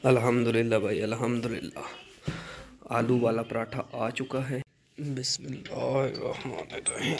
अल्हम्दुलिल्लाह भाई, अल्हम्दुलिल्लाह। आलू वाला पराठा आ चुका है। बिस्मिल्लाहिर्रहमानिर्रहीम।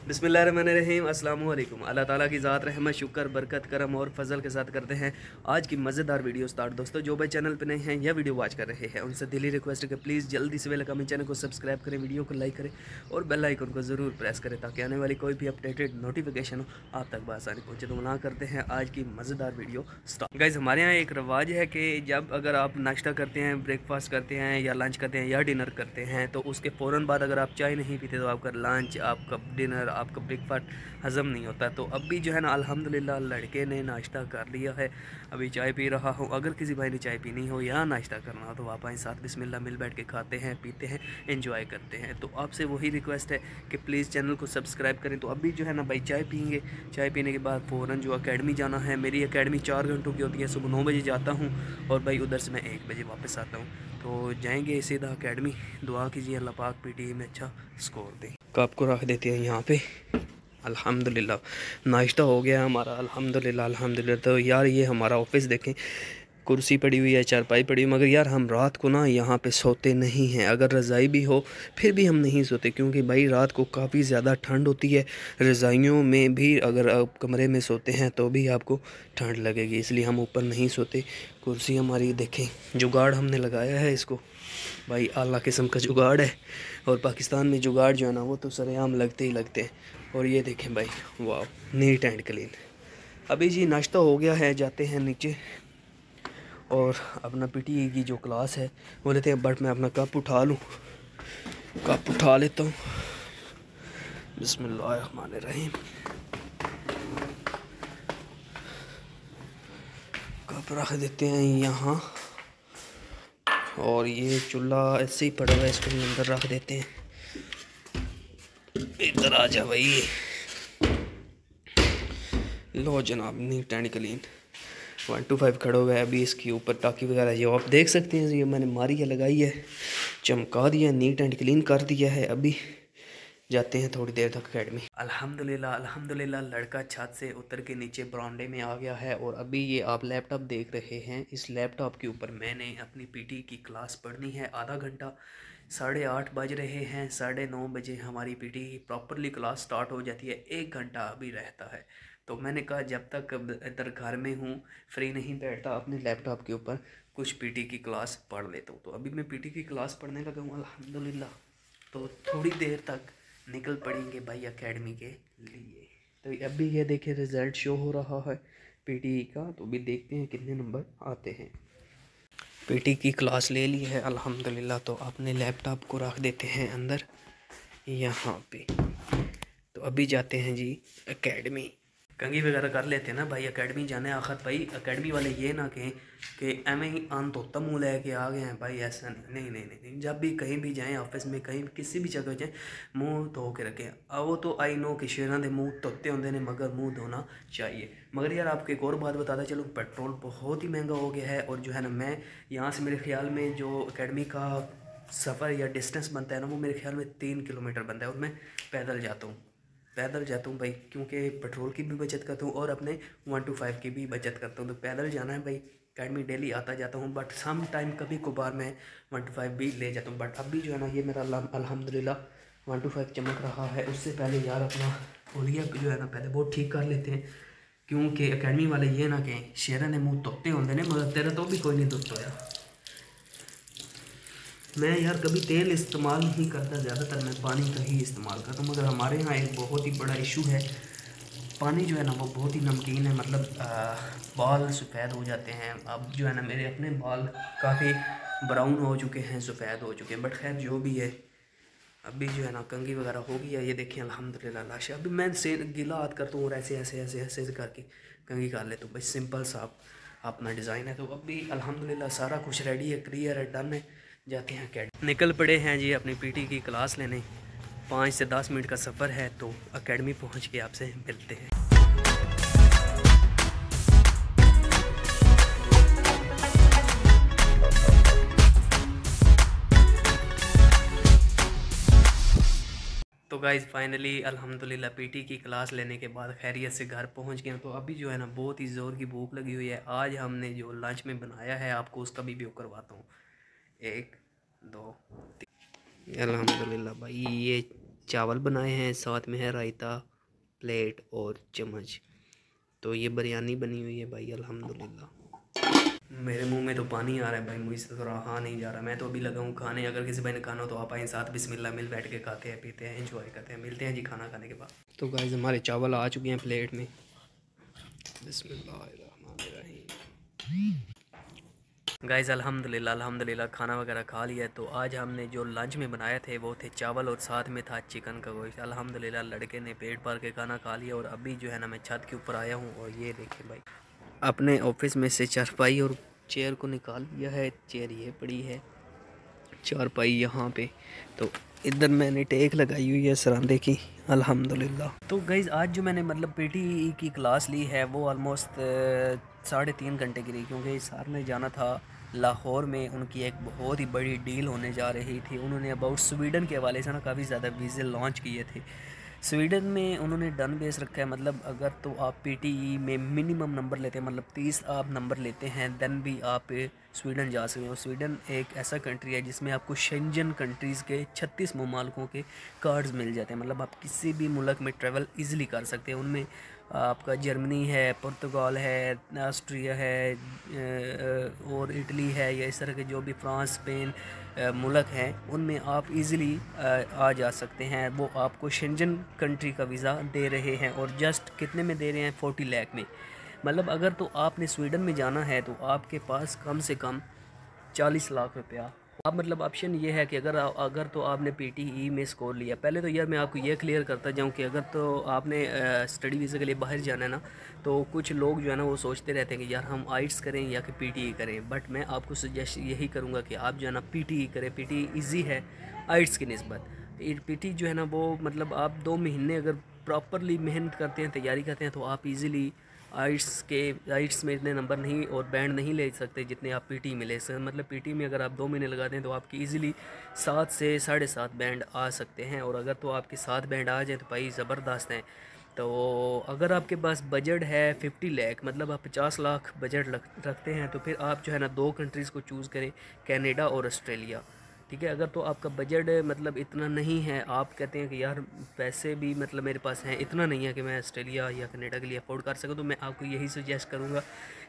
बिस्मिल्लाहिर्रहमानिर्रहीम। अस्सलामु अलैकुम। अल्लाह ताला की ज़ात रहमत शुक्र बरकत करम और फजल के साथ करते हैं आज की मज़ेदार वीडियो स्टार्ट। दोस्तों जो भाई चैनल पे नए हैं या वीडियो वॉच कर रहे हैं उनसे दिली रिक्वेस्ट है कि प्लीज़ जल्दी से वेलकम चैनल को सब्सक्राइब करें, वीडियो को लाइक करें और बेल आइकन को ज़रूर प्रेस करें ताकि आने वाली कोई भी अपडेटेड नोटिफिकेशन हो आप तक बआसानी पहुँचे। तो मना करते हैं आज की मज़ेदार वीडियो स्टार्ट। गाइज़ हमारे यहाँ एक रवाज है कि जब अगर आप नाश्ता करते हैं, ब्रेकफास्ट करते हैं या लंच करते हैं या डिनर करते हैं तो उसके फ़ौरन बाद अगर आप चाय नहीं पीते तो आपका लंच, आपका डिनर, आपका ब्रेकफास्ट हज़म नहीं होता। तो अभी जो है ना अल्हम्दुलिल्लाह लड़के ने नाश्ता कर लिया है, अभी चाय पी रहा हूँ। अगर किसी भाई ने चाय पीनी हो या नाश्ता करना हो तो आप आए साथ बिस्मिल्लाह मिल बैठ के खाते हैं, पीते हैं, एंजॉय करते हैं। तो आपसे वही रिक्वेस्ट है कि प्लीज़ चैनल को सब्सक्राइब करें। तो अभी जो है ना भाई चाय पीएंगे, चाय पीने के बाद फ़ौरन जो अकेडमी जाना है। मेरी अकेडमी 4 घंटों की होती है, सुबह 9 बजे जाता हूँ और भाई उधर से मैं 1 बजे वापस आता हूँ। तो जाएंगे सीधा अकेडमी। दुआ कीजिए अल्लाह पाक पीटीए में अच्छा स्कोर दें। कप को रख देते हैं यहाँ पे। अल्हम्दुलिल्लाह नाश्ता हो गया हमारा, अल्हम्दुलिल्लाह अल्हम्दुलिल्लाह। तो यार ये हमारा ऑफिस देखें, कुर्सी पड़ी हुई है, चारपाई पड़ी हुई, मगर यार हम रात को ना यहाँ पे सोते नहीं हैं। अगर रज़ाई भी हो फिर भी हम नहीं सोते क्योंकि भाई रात को काफ़ी ज़्यादा ठंड होती है। रज़ाइयों में भी अगर आप कमरे में सोते हैं तो भी आपको ठंड लगेगी, इसलिए हम ऊपर नहीं सोते। कुर्सी हमारी देखें, जुगाड़ हमने लगाया है इसको, भाई आला किस्म का जुगाड़ है। और पाकिस्तान में जुगाड़ जो है ना वो तो सरेआम लगते ही लगते हैं। और ये देखें भाई, वाह नीट एंड क्लीन। अभी जी नाश्ता हो गया है, जाते हैं नीचे और अपना पीटी की जो क्लास है वो लेते हैं। बट मैं अपना कप उठा लूँ, कप उठा लेता हूँ। बिस्मिल्लाहिर्रहमानिर्रहीम। कप रख देते हैं यहाँ और ये चूल्हा ऐसे ही पड़ा हुआ है, इसको अंदर रख देते हैं। इधर आ जा भाई। लो जनाब नीट एंड क्लीन 125 खड़ा हुआ है। अभी इसके ऊपर टाकी वगैरह ये आप देख सकते हैं, ये मैंने मारी है, लगाई है, चमका दिया, नीट एंड क्लीन कर दिया है। अभी जाते हैं थोड़ी देर तक अकेडमी। अल्हम्दुलिल्लाह अल्हम्दुलिल्लाह लड़का छत से उतर के नीचे बरामदे में आ गया है। और अभी ये आप लैपटॉप देख रहे हैं, इस लैपटॉप के ऊपर मैंने अपनी पीटी की क्लास पढ़नी है आधा घंटा। 8:30 बज रहे हैं, 9:30 बजे हमारी पीटी प्रॉपरली क्लास स्टार्ट हो जाती है। 1 घंटा अभी रहता है। तो मैंने कहा जब तक इधर घर में हूँ फ्री नहीं बैठता, अपने लैपटॉप के ऊपर कुछ पीटी की क्लास पढ़ लेता हूँ। तो अभी मैं पीटी की क्लास पढ़ने लगा हूँ अल्हम्दुलिल्लाह। तो थोड़ी देर तक निकल पड़ेंगे भाई एकेडमी के लिए। तो अभी ये देखिए रिज़ल्ट शो हो रहा है पीटी का, तो अभी देखते हैं कितने नंबर आते हैं। पीटी की क्लास ले ली है अल्हम्दुलिल्लाह। तो अपने लैपटॉप को रख देते हैं अंदर यहाँ पे। तो अभी जाते हैं जी एकेडमी। कंघी वगैरह कर लेते हैं ना भाई, एकेडमी जाने आखिर भाई एकेडमी वाले ये ना कहें कि एवं ही अनधोता मुँह लेके आ गए हैं भाई, ऐसा नहीं नहीं नहीं नहीं। जब भी कहीं भी जाएं, ऑफिस में कहीं किसी भी जगह जाएं, मुंह धो के रखें। वो तो आई नो कि शेरां दे मुँह धोते होंगे ने, मगर मुँह धोना चाहिए। मगर यार आपको एक और बात बताता चलो, पेट्रोल बहुत ही महंगा हो गया है। और जो है ना मैं यहाँ से मेरे ख्याल में जो एकेडमी का सफ़र या डिस्टेंस बनता है ना वो मेरे ख्याल में 3 किलोमीटर बनता है। और मैं पैदल जाता हूँ भाई, क्योंकि पेट्रोल की भी बचत करता हूँ और अपने 125 की भी बचत करता हूँ। तो पैदल जाना है भाई, अकेडमी डेली आता जाता हूँ। बट सम टाइम कभी कभार मैं 125 भी ले जाता हूँ। बट अभी जो है ना ये मेरा अल्हम्दुलिल्लाह 125 चमक रहा है। उससे पहले यार अपना होलिया जो है ना पहले बहुत ठीक कर लेते हैं, क्योंकि अकेडमी वाले ये ना कहें शेरा ने मुँह धोते होंगे ने, मगर तेरा तो भी कोई नहीं धोता यार। मैं यार कभी तेल इस्तेमाल नहीं करता, ज़्यादातर मैं पानी का ही इस्तेमाल करता हूँ। मगर हमारे यहाँ एक बहुत ही बड़ा इशू है, पानी जो है ना वो बहुत ही नमकीन है, मतलब बाल सफ़ेद हो जाते हैं। अब जो है ना मेरे अपने बाल काफ़ी ब्राउन हो चुके हैं, सफ़ेद हो चुके हैं। बट खैर जो भी है, अभी जो है ना कंघी वगैरह हो गई है। ये देखिए अल्हम्दुलिल्लाह लाशा। अभी मैं से गिला हाथ करता हूँ और ऐसे ऐसे ऐसे ऐसे करके कंघी कर लेता हूँ। बस सिंपल सा अपना डिज़ाइन है। तो अभी अल्हम्दुलिल्लाह सारा कुछ रेडी है, क्लियर है, डन है। जाते हैं अकेडमी। निकल पड़े हैं जी अपनी पीटी की क्लास लेने। 5 से 10 मिनट का सफ़र है, तो अकेडमी पहुंच के आपसे मिलते हैं। तो गाइज़ फाइनली अल्हम्दुलिल्लाह पीटी की क्लास लेने के बाद खैरियत से घर पहुंच गए। तो अभी जो है ना बहुत ही ज़ोर की भूख लगी हुई है। आज हमने जो लंच में बनाया है आपको उसका भी व्यू करवाता हूँ। 1 2 3 अल्हम्दुलिल्लाह भाई, ये चावल बनाए हैं, साथ में है रायता, प्लेट और चम्मच। तो ये बिरयानी बनी हुई है भाई अल्हम्दुलिल्लाह। मेरे मुंह में तो पानी आ रहा है भाई, मुझसे तो रहा नहीं जा रहा। मैं तो अभी लगा हूँ खाने। अगर किसी भाई ने खाना हो तो आप आए साथ, बिस्मिल्लाह मिल बैठ के खाते हैं, पीते हैं, एंजॉय करते हैं। मिलते हैं जी खाना खाने के बाद। तो गाइस हमारे चावल आ चुके हैं प्लेट में। बिस्मिल्लाहिर्रहमानिर्रहीम। गाइस अल्हम्दुलिल्लाह खाना वगैरह खा लिया। तो आज हमने जो लंच में बनाए थे वो थे चावल और साथ में था चिकन का गोश्त। अल्हम्दुलिल्लाह लड़के ने पेट भर के खाना खा लिया। और अभी जो है ना मैं छत के ऊपर आया हूँ और ये देखें भाई, अपने ऑफिस में से चारपाई और चेयर को निकाल लिया है। चेयर ये पड़ी है, चारपाई यहाँ पे। तो इधर मैंने टेक लगाई हुई है सरांदे की अल्हम्दुलिल्लाह। तो गाइज़ आज जो मैंने मतलब पीटी की क्लास ली है वो ऑलमोस्ट 3.5 घंटे की रही, क्योंकि सर ने जाना था लाहौर में। उनकी एक बहुत ही बड़ी डील होने जा रही थी। उन्होंने अबाउट स्वीडन के हवाले से ना काफ़ी ज़्यादा वीज़े लॉन्च किए थे। स्वीडन में उन्होंने डन बेस रखा है, मतलब अगर तो आप पीटीई में मिनिमम नंबर लेते हैं, मतलब 30 आप नंबर लेते हैं, देन भी आप स्वीडन जा सकते हो। स्वीडन एक ऐसा कंट्री है जिसमें आपको शेंजन कंट्रीज़ के 36 ममालिकों के कार्ड्स मिल जाते हैं। मतलब आप किसी भी मुल्क में ट्रैवल इजीली कर सकते हैं। उनमें आपका जर्मनी है, पुर्तगाल है, ऑस्ट्रिया है और इटली है, या इस तरह के जो भी फ्रांस, स्पेन मुल्क हैं उनमें आप इजीली आ जा सकते हैं। वो आपको शेंजन कंट्री का वीज़ा दे रहे हैं और जस्ट कितने में दे रहे हैं, 40 लाख में। मतलब अगर तो आपने स्वीडन में जाना है तो आपके पास कम से कम 40 लाख रुपया। अब मतलब ऑप्शन ये है कि अगर तो आपने पीटीई में स्कोर लिया। पहले तो यार मैं आपको ये क्लियर करता जाऊं कि अगर तो आपने स्टडी वीज़ा के लिए बाहर जाना है ना, तो कुछ लोग जो है ना वो सोचते रहते हैं कि यार हम आइट्स करें या कि पीटीई करें। बट मैं आपको सजेस्ट यही करूँगा कि आप जो है ना पीटीई करें। पीटीई ईजी है आइट्स की निस्बत। पीटी जो है ना वो मतलब आप 2 महीने अगर प्रॉपरली मेहनत करते हैं, तैयारी करते हैं, तो आप इजीली आइट्स में इतने नंबर नहीं और बैंड नहीं ले सकते जितने आप पीटी में ले सकते। मतलब पीटी में अगर आप 2 महीने लगाते हैं तो आपकी इजीली 7 से 7.5 बैंड आ सकते हैं। और अगर तो आपके 7 बैंड आ जाए तो भाई ज़बरदस्त हैं। तो अगर आपके पास बजट है 50 लाख, मतलब आप 50 लाख बजट रखते हैं, तो फिर आप जो है ना 2 कंट्रीज़ को चूज़ करें, कनाडा और ऑस्ट्रेलिया। ठीक है, अगर तो आपका बजट मतलब इतना नहीं है, आप कहते हैं कि यार पैसे भी मतलब मेरे पास हैं, इतना नहीं है कि मैं ऑस्ट्रेलिया या कनाडा के लिए अफोर्ड कर सकूं, तो मैं आपको यही सजेस्ट करूंगा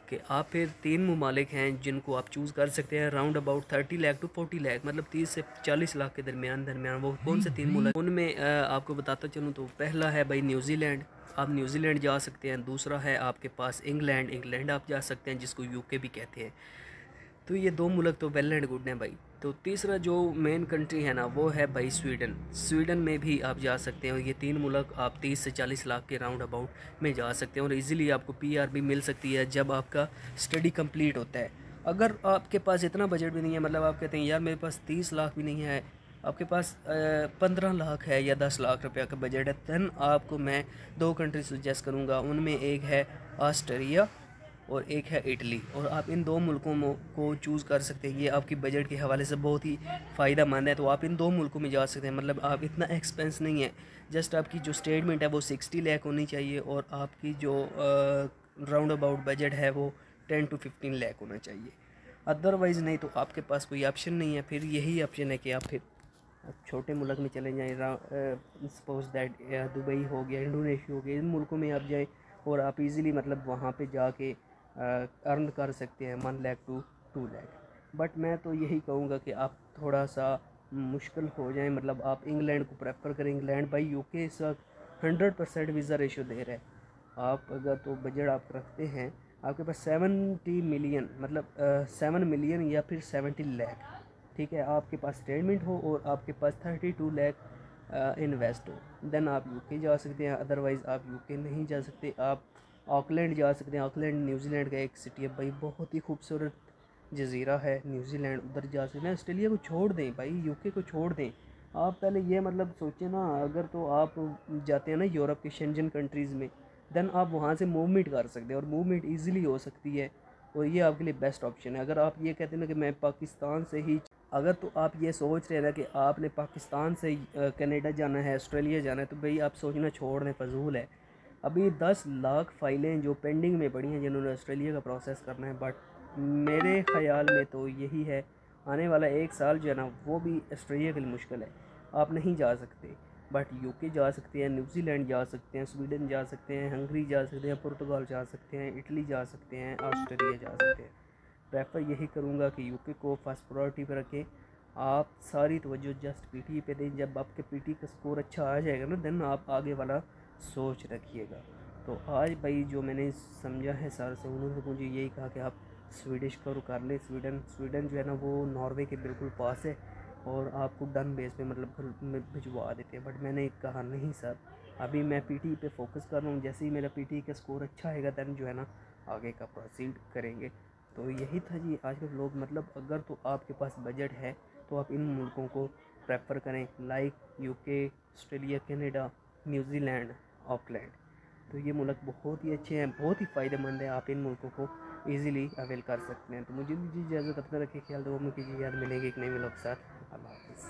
कि आप फिर 3 ममालिक हैं जिनको आप चूज़ कर सकते हैं। Round about 30 lakh to 40 lakh, मतलब 30 से 40 लाख के दरमियान। वो कौन से 3 मुल्क उनमें आपको बताता चलूँ तो पहला है भाई न्यूजीलैंड, आप न्यूजीलैंड जा सकते हैं। दूसरा है आपके पास इंग्लैंड आप जा सकते हैं, जिसको यूके भी कहते हैं। तो ये 2 मुल्क तो वेल एंड गुड हैं भाई। तो तीसरा जो मेन कंट्री है ना वो है भाई स्वीडन में भी आप जा सकते हैं। और ये 3 मुल्क आप 30 से 40 लाख के राउंड अबाउट में जा सकते हैं और इजीली आपको पीआर भी मिल सकती है जब आपका स्टडी कंप्लीट होता है। अगर आपके पास इतना बजट भी नहीं है, मतलब आप कहते हैं यार मेरे पास 30 लाख भी नहीं है, आपके पास 15 लाख है या 10 लाख रुपया का बजट है, दैन आपको मैं 2 कंट्री सजेस्ट करूँगा। उनमें एक है ऑस्ट्रेलिया और एक है इटली। और आप इन 2 मुल्कों को चूज़ कर सकते हैं। ये आपकी बजट के हवाले से बहुत ही फ़ायदा मंद है। तो आप इन 2 मुल्कों में जा सकते हैं। मतलब आप इतना एक्सपेंस नहीं है, जस्ट आपकी जो स्टेटमेंट है वो 60 लाख होनी चाहिए और आपकी जो राउंड अबाउट बजट है वो 10 to 15 लाख होना चाहिए। अदरवाइज़ नहीं तो आपके पास कोई ऑप्शन नहीं है। फिर यही ऑप्शन है कि आप फिर छोटे मुल्क में चले जाएँ। सपोज दैट दुबई हो गया, इंडोनेशिया हो गया, इन मुल्कों में आप जाएँ और आप इजीली मतलब वहाँ पे जाके अर्न कर सकते हैं 1 लाख टू 2 लाख। बट मैं तो यही कहूँगा कि आप थोड़ा सा मुश्किल हो जाए, मतलब आप इंग्लैंड को प्रेफर करें। इंग्लैंड भाई यूके इस वक्त 100% वीज़ा रेशो दे रहा है। आप अगर तो बजट आप रखते हैं, आपके पास 70 मिलियन, मतलब 7 मिलियन या फिर 70 लाख, ठीक है, आपके पास स्टेटमेंट हो और आपके पास 32 लाख इन्वेस्ट हो, देन आप यूके जा सकते हैं। अदरवाइज़ आप यूके नहीं जा सकते। आप ऑकलैंड जा सकते हैं। ऑकलैंड न्यूजीलैंड का एक सिटी है भाई, बहुत ही खूबसूरत जजीरा है न्यूजीलैंड, उधर जा सकते हैं। ऑस्ट्रेलिया को छोड़ दें भाई, यूके को छोड़ दें। आप पहले ये मतलब सोचें ना, अगर तो आप जाते हैं ना यूरोप के शेंजन कंट्रीज़ में, देन आप वहाँ से मूवमेंट कर सकते हैं और मूवमेंट ईजिली हो सकती है और ये आपके लिए बेस्ट ऑप्शन है। अगर आप ये कहते हैं ना कि मैं पाकिस्तान से ही अगर तो आप ये सोच रहे हैं ना कि आपने पाकिस्तान से कनाडा जाना है, ऑस्ट्रेलिया जाना है, तो भाई आप सोचना छोड़ दें, फ़जूल है। अभी 10 लाख फ़ाइलें जो पेंडिंग में पड़ी हैं जिन्होंने ऑस्ट्रेलिया का प्रोसेस करना है। बट मेरे ख़्याल में तो यही है, आने वाला 1 साल जो है ना वो भी ऑस्ट्रेलिया के लिए मुश्किल है। आप नहीं जा सकते, बट यूके जा सकते हैं, न्यूजीलैंड जा सकते हैं, स्वीडन जा सकते हैं, हंगरी जा सकते हैं, पुर्तगाल जा सकते हैं, इटली जा सकते हैं, ऑस्ट्रेलिया जा सकते हैं। प्रेफर यही करूँगा कि यूके को फर्स्ट प्रायोरिटी पर रखें। आप सारी तवज्जो जस्ट पीटी पे दें। जब आपके पीटी का स्कोर अच्छा आ जाएगा ना, देन आप आगे वाला सोच रखिएगा। तो आज भाई जो मैंने समझा है सर से, उन्होंने मुझे यही कहा कि आप स्वीडिश करो कर लें। स्वीडन जो है ना वो नॉर्वे के बिल्कुल पास है और आपको डन बेस पे मतलब घर में भिजवा देते हैं। बट मैंने कहा नहीं सर, अभी मैं पीटी पे फोकस कर रहा हूँ। जैसे ही मेरा पीटी का स्कोर अच्छा आएगा देन जो है ना आगे का प्रोसीड करेंगे। तो यही था जी आज का लोग। मतलब अगर तो आपके पास बजट है तो आप इन मुल्कों को प्रेफर करें, like UK, Australia, Canada, New Zealand, Auckland. तो ये मुल्क बहुत ही अच्छे हैं, बहुत ही फ़ायदेमंद है। आप इन मुल्कों को ईज़िली अवेल कर सकते हैं। तो मुझे भी इजाज़त, अपना रखिए ख्याल। तो मुझे याद मिलेगी एक नई व्लॉग के साथ। अल्लाह हाफ़िज़।